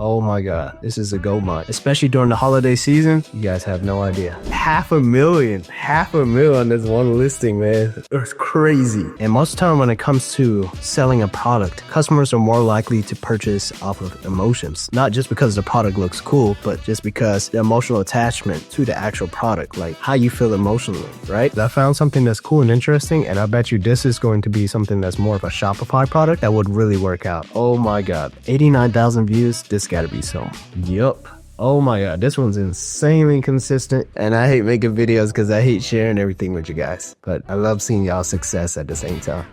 Oh my God, this is a gold mine, especially during the holiday season. You guys have no idea. $500,000 on this one listing, man. It's crazy. And most of the time when it comes to selling a product, customers are more likely to purchase off of emotions, not just because the product looks cool, but just because the emotional attachment to the actual product, like how you feel emotionally, right? I found something that's cool and interesting, and I bet you this is going to be something that's more of a Shopify product that would really work out. Oh my God, 89,000 views. This gotta be some. Yup. Oh my God, this one's insanely consistent, and I hate making videos because I hate sharing everything with you guys, but I love seeing y'all's success at the same time.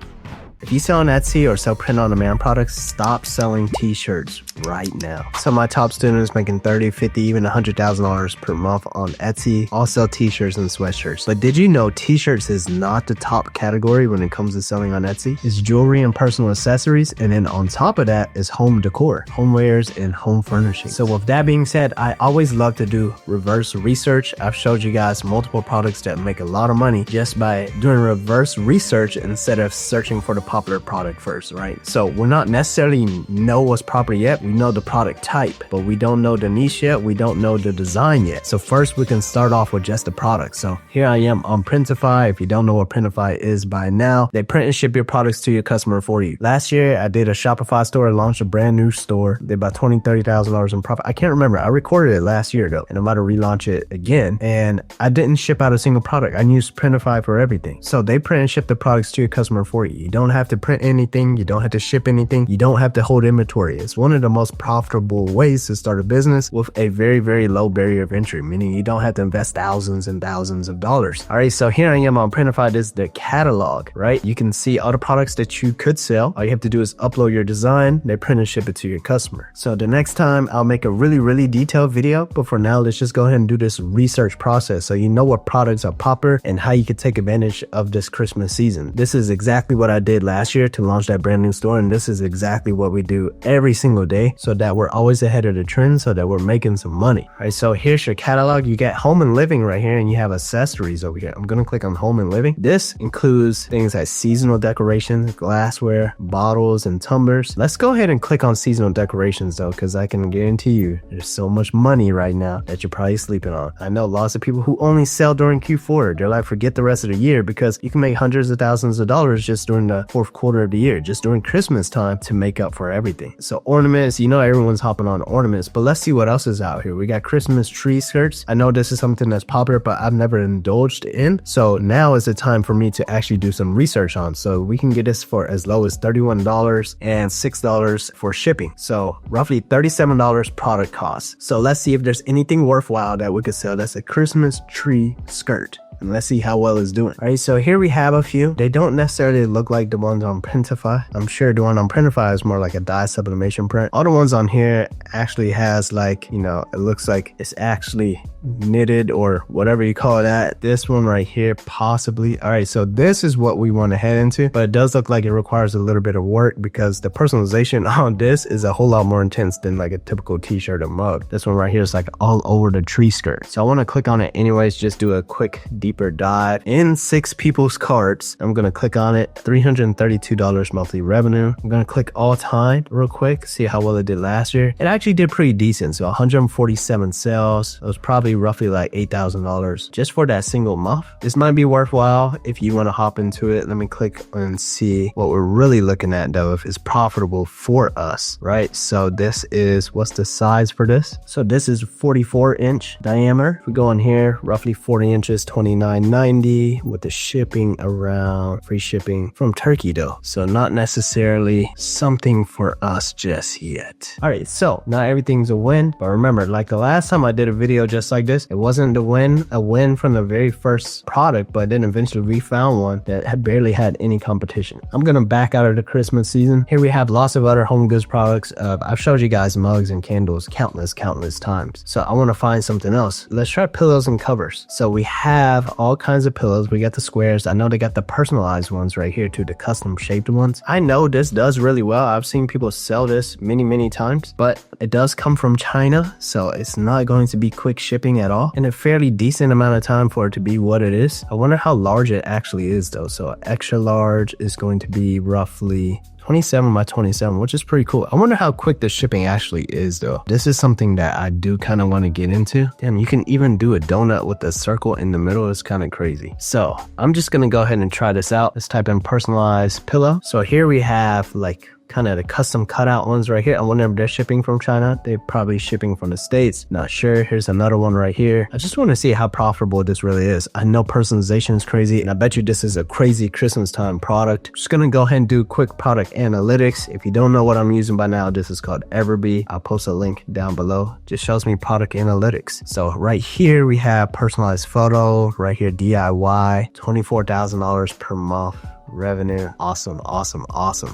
If you sell on Etsy or sell print-on-demand products, stop selling t-shirts right now. So my top students making $30, $50, even $100,000 per month on Etsy all sell t-shirts and sweatshirts. But did you know t-shirts is not the top category when it comes to selling on Etsy? It's jewelry and personal accessories, and then on top of that is home decor, homewares, and home furnishing. So with that being said, I always love to do reverse research. I've showed you guys multiple products that make a lot of money just by doing reverse research instead of searching for the popular product first, right? So we're not necessarily know what's popular yet. We know the product type, but we don't know the niche yet. We don't know the design yet. So first we can start off with just the product. So here I am on Printify. If you don't know what Printify is by now, they print and ship your products to your customer for you. Last year I did a Shopify store, launched a brand new store, did about $20,000-$30,000 in profit. I can't remember. I recorded it last year though, and I'm about to relaunch it again. And I didn't ship out a single product. I used Printify for everything. So they print and ship the products to your customer for you. You don't have to print anything. You don't have to ship anything. You don't have to hold inventory. It's one of the most profitable ways to start a business with a very, very low barrier of entry, meaning you don't have to invest thousands and thousands of dollars. All right, so here I am on Printify. This is the catalog, right? You can see all the products that you could sell. All you have to do is upload your design. They print and ship it to your customer. So the next time I'll make a really, really detailed video, but for now, let's just go ahead and do this research process so you know what products are popular and how you can take advantage of this Christmas season. This is exactly what I did last year to launch that brand new store, and this is exactly what we do every single day so that we're always ahead of the trend, so that we're making some money. All right, so here's your catalog. You get home and living right here, and you have accessories over here. I'm gonna click on home and living. This includes things like seasonal decorations, glassware, bottles, and tumblers. Let's go ahead and click on seasonal decorations though, because I can guarantee you there's so much money right now that you're probably sleeping on. I know lots of people who only sell during Q4. They're like, forget the rest of the year, because you can make hundreds of thousands of dollars just during the fourth quarter of the year, just during Christmas time, to make up for everything. So ornaments, you know everyone's hopping on ornaments, but let's see what else is out here. We got Christmas tree skirts. I know this is something that's popular, but I've never indulged in. So now is the time for me to actually do some research on. So we can get this for as low as $31 and $6 for shipping. So roughly $37 product cost. So let's see if there's anything worthwhile that we could sell that's a Christmas tree skirt. And let's see how well it's doing. All right, so here we have a few. They don't necessarily look like the ones on Printify. I'm sure the one on Printify is more like a dye sublimation print. All the ones on here actually has like, you know, it looks like it's actually knitted or whatever you call that. This one right here, possibly. All right, so this is what we want to head into, but it does look like it requires a little bit of work because the personalization on this is a whole lot more intense than like a typical t-shirt or mug. This one right here is like all over the tree skirt. So I want to click on it anyways, just do a quick deeper dive in 6 people's carts. I'm going to click on it. $332 monthly revenue. I'm going to click all time real quick, see how well it did last year. It actually did pretty decent. So 147 sales. It was probably roughly like $8,000 just for that single month. This might be worthwhile if you want to hop into it. Let me click and see what we're really looking at though, if it's profitable for us, right? So this is, what's the size for this? So this is 44-inch diameter. If we go in here, roughly 40 inches, $29.90 with the shipping around, free shipping from Turkey though. So not necessarily something for us just yet. All right, so not everything's a win, but remember, like the last time I did a video just like this, it wasn't a win from the very first product, but then eventually we found one that had barely had any competition. I'm gonna back out of the Christmas season. Here we have lots of other home goods products. I've showed you guys mugs and candles countless times. So I want to find something else. Let's try pillows and covers. So we have all kinds of pillows. We got the squares. I know they got the personalized ones right here too, the custom shaped ones. I know this does really well. I've seen people sell this many times, but it does come from China, so it's not going to be quick shipping. shipping at all, and a fairly decent amount of time for it to be what it is. I wonder how large it actually is though. So extra large is going to be roughly 27 by 27, which is pretty cool. I wonder how quick the shipping actually is though. This is something that I do kind of want to get into. Damn, you can even do a donut with a circle in the middle. It's kind of crazy. So I'm just going to go ahead and try this out. Let's type in personalized pillow. So here we have like kind of the custom cutout ones right here. I wonder if they're shipping from China. They're probably shipping from the States. Not sure. Here's another one right here. I just want to see how profitable this really is. I know personalization is crazy, and I bet you this is a crazy Christmas time product. Just gonna go ahead and do quick product analytics. If you don't know what I'm using by now, this is called Everbee. I'll post a link down below. Just shows me product analytics. So right here we have personalized photo. Right here DIY, $24,000 per month. Revenue. Awesome.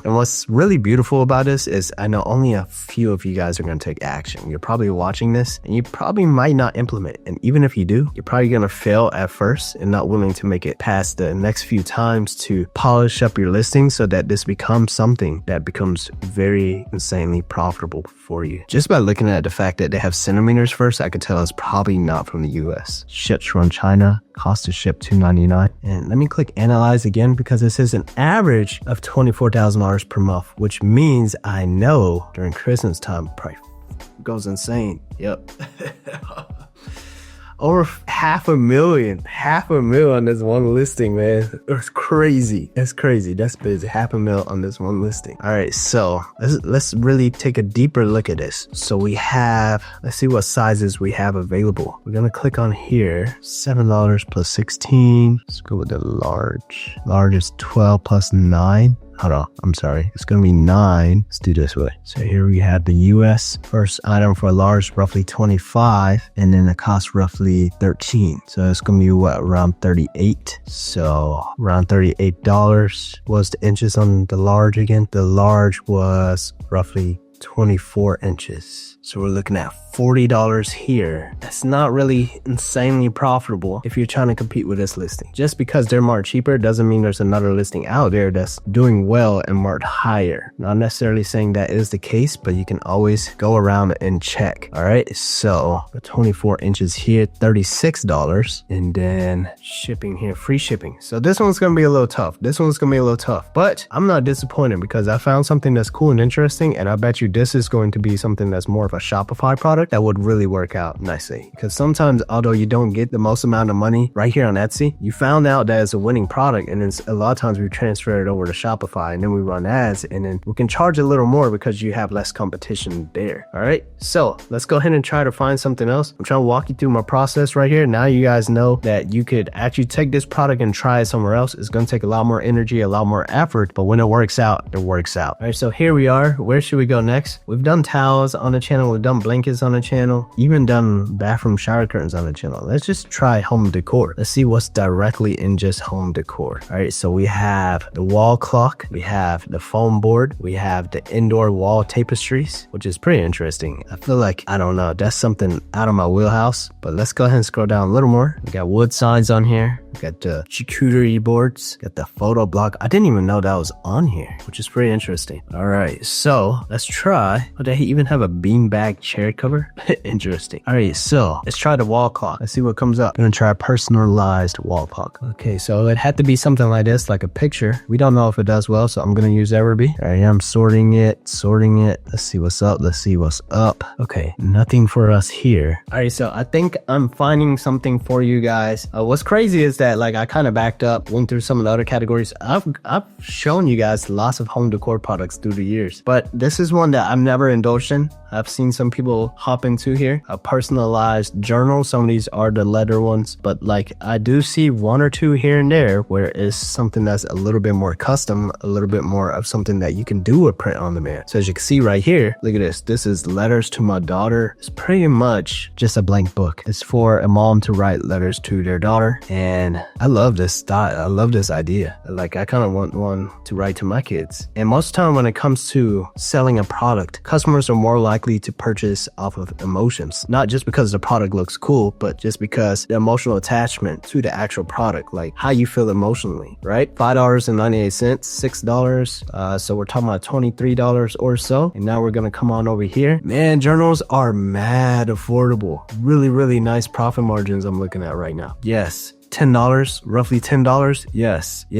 And what's really beautiful about this is I know only a few of you guys are going to take action. You're probably watching this and you probably might not implement. And even if you do, you're probably going to fail at first and not willing to make it past the next few times to polish up your listing so that this becomes something that becomes very insanely profitable for you. Just by looking at the fact that they have centimeters first, I could tell it's probably not from the US. Ships from China. Cost to ship $2.99. And let me click analyze again because it says an average of $24,000 per month, which means I know during Christmas time price goes insane. Yep. Over half a million on this one listing, man. It's crazy. That's busy. $500,000 on this one listing. All right, so let's really take a deeper look at this. So we have, let's see what sizes we have available. We're gonna click on here, $7 plus 16. Let's go with the large. Large is 12 plus 9. Hold on, I'm sorry. It's gonna be 9. Let's do this way. So here we have the US. First item for a large, roughly 25, and then the cost roughly 13. So it's gonna be what, around 38. So around $38 was the inches on the large again. The large was roughly 24 inches. So we're looking at $40 here. That's not really insanely profitable if you're trying to compete with this listing. Just because they're marked cheaper doesn't mean there's another listing out there that's doing well and marked higher. Not necessarily saying that is the case, but you can always go around and check. All right, so the 24 inches here, $36, and then shipping here, free shipping. So this one's gonna be a little tough. But I'm not disappointed because I found something that's cool and interesting, and I bet you this is going to be something that's more of a Shopify product that would really work out nicely. Because sometimes, although you don't get the most amount of money right here on Etsy, you found out that it's a winning product, and then a lot of times we transfer it over to Shopify, and then we run ads, and then we can charge a little more because you have less competition there. All right, so let's go ahead and try to find something else. I'm trying to walk you through my process right here. Now you guys know that you could actually take this product and try it somewhere else. It's going to take a lot more energy, a lot more effort, but when it works out, it works out. All right, so here we are. Where should we go next? We've done towels on the channel. We've done blankets on the channel, even done bathroom shower curtains on the channel. Let's just try home decor. Let's see what's directly in just home decor. All right, so we have the wall clock, we have the foam board, we have the indoor wall tapestries, which is pretty interesting. I feel like, I don't know, that's something out of my wheelhouse, but let's go ahead and scroll down a little more. We got wood signs on here. We got the charcuterie boards, got the photo block. I didn't even know that was on here, which is pretty interesting. All right, so let's try. Oh, they even have a beanbag chair cover. Interesting. All right, so let's try the wall clock. Let's see what comes up. I'm gonna try a personalized wall clock. Okay, so it had to be something like this, like a picture. We don't know if it does well, so I'm gonna use Everbee. All right, I'm sorting it. Let's see what's up. Okay, nothing for us here. All right, so I think I'm finding something for you guys. What's crazy is that like I kind of backed up, went through some of the other categories. I've shown you guys lots of home decor products through the years, but this is one that I've never indulged in. I've seen some people hop into here. A personalized journal. Some of these are the leather ones, but like I do see one or two here and there where it's something that's a little bit more custom, a little bit more of something that you can do a print on demand. So as you can see right here, look at this. This is letters to my daughter. It's pretty much just a blank book. It's for a mom to write letters to their daughter. And I love this style. I love this idea. Like I kind of want one to write to my kids. And most of the time when it comes to selling a product, product, customers are more likely to purchase off of emotions. Not just because the product looks cool, but just because the emotional attachment to the actual product, like how you feel emotionally, right? $5.98, $6. So we're talking about $23 or so. And now we're going to come on over here. Man, journals are mad affordable. Really, really nice profit margins I'm looking at right now. Yes. $10, roughly $10. Yes, you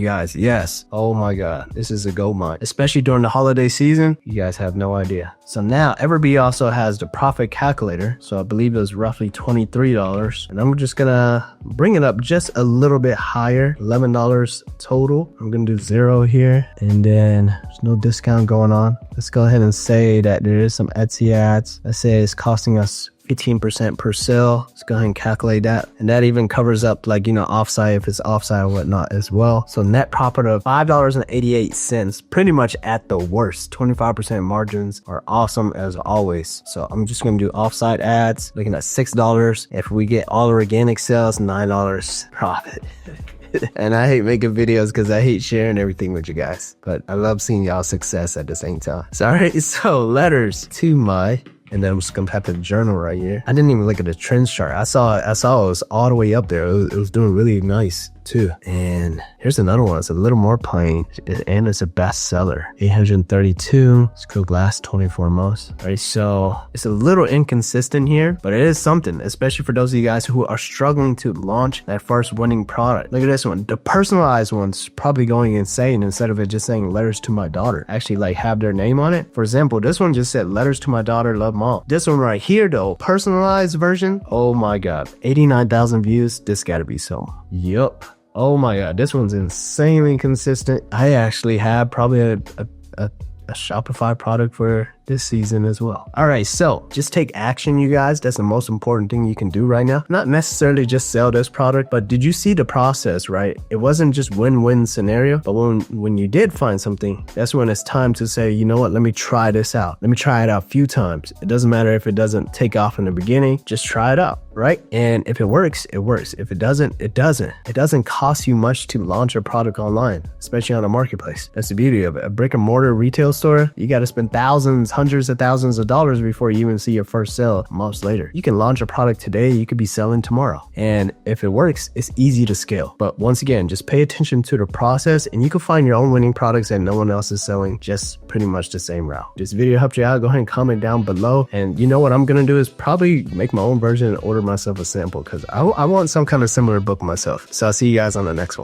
guys, yes. Oh my God, this is a gold mine, especially during the holiday season. You guys have no idea. So now Everbee also has the profit calculator. So I believe it was roughly $23. And I'm just gonna bring it up just a little bit higher, $11 total. I'm gonna do 0 here. And then there's no discount going on. Let's go ahead and say that there is some Etsy ads. Let's say it's costing us 15% per sale. Let's go ahead and calculate that. And that even covers up, like, offsite if it's offsite or whatnot as well. So net profit of $5.88, pretty much at the worst. 25% margins are awesome as always. So I'm just going to do offsite ads, looking at $6. If we get all organic sales, $9 profit. And I hate making videos because I hate sharing everything with you guys. But I love seeing y'all's success at the same time. So, all right, so letters to my... And then I'm just gonna have the journal right here. I didn't even look at the trends chart. I saw it was all the way up there. It was doing really nice too. And here's another one. It's a little more plain, and it's a bestseller. 832. This could last 24 months. All right, so it's a little inconsistent here, but it is something, especially for those of you guys who are struggling to launch that first winning product. Look at this one. The personalized one's probably going insane. Instead of it just saying letters to my daughter, actually like have their name on it. For example, this one just said letters to my daughter, love mom. This one right here though, personalized version. Oh my God, 89,000 views. This gotta be so. Yup. Oh my God, this one's insanely consistent. I actually have probably a Shopify product for this season as well. All right, so just take action, you guys. That's the most important thing you can do right now. Not necessarily just sell this product, but did you see the process, right? It wasn't just win-win scenario, but when you did find something, that's when it's time to say, you know what, let me try this out. Let me try it out a few times. It doesn't matter if it doesn't take off in the beginning, just try it out, right? And if it works, it works. If it doesn't, it doesn't. It doesn't cost you much to launch a product online, especially on a marketplace. That's the beauty of it. A brick and mortar retail store, you got to spend thousands, hundreds of thousands of dollars before you even see your first sale months later. You can launch a product today, you could be selling tomorrow. And if it works, it's easy to scale. But once again, just pay attention to the process and you can find your own winning products that no one else is selling, just pretty much the same route. This video helped you out, go ahead and comment down below. And you know what I'm gonna do is probably make my own version and order myself a sample because I want some kind of similar book myself. So I'll see you guys on the next one.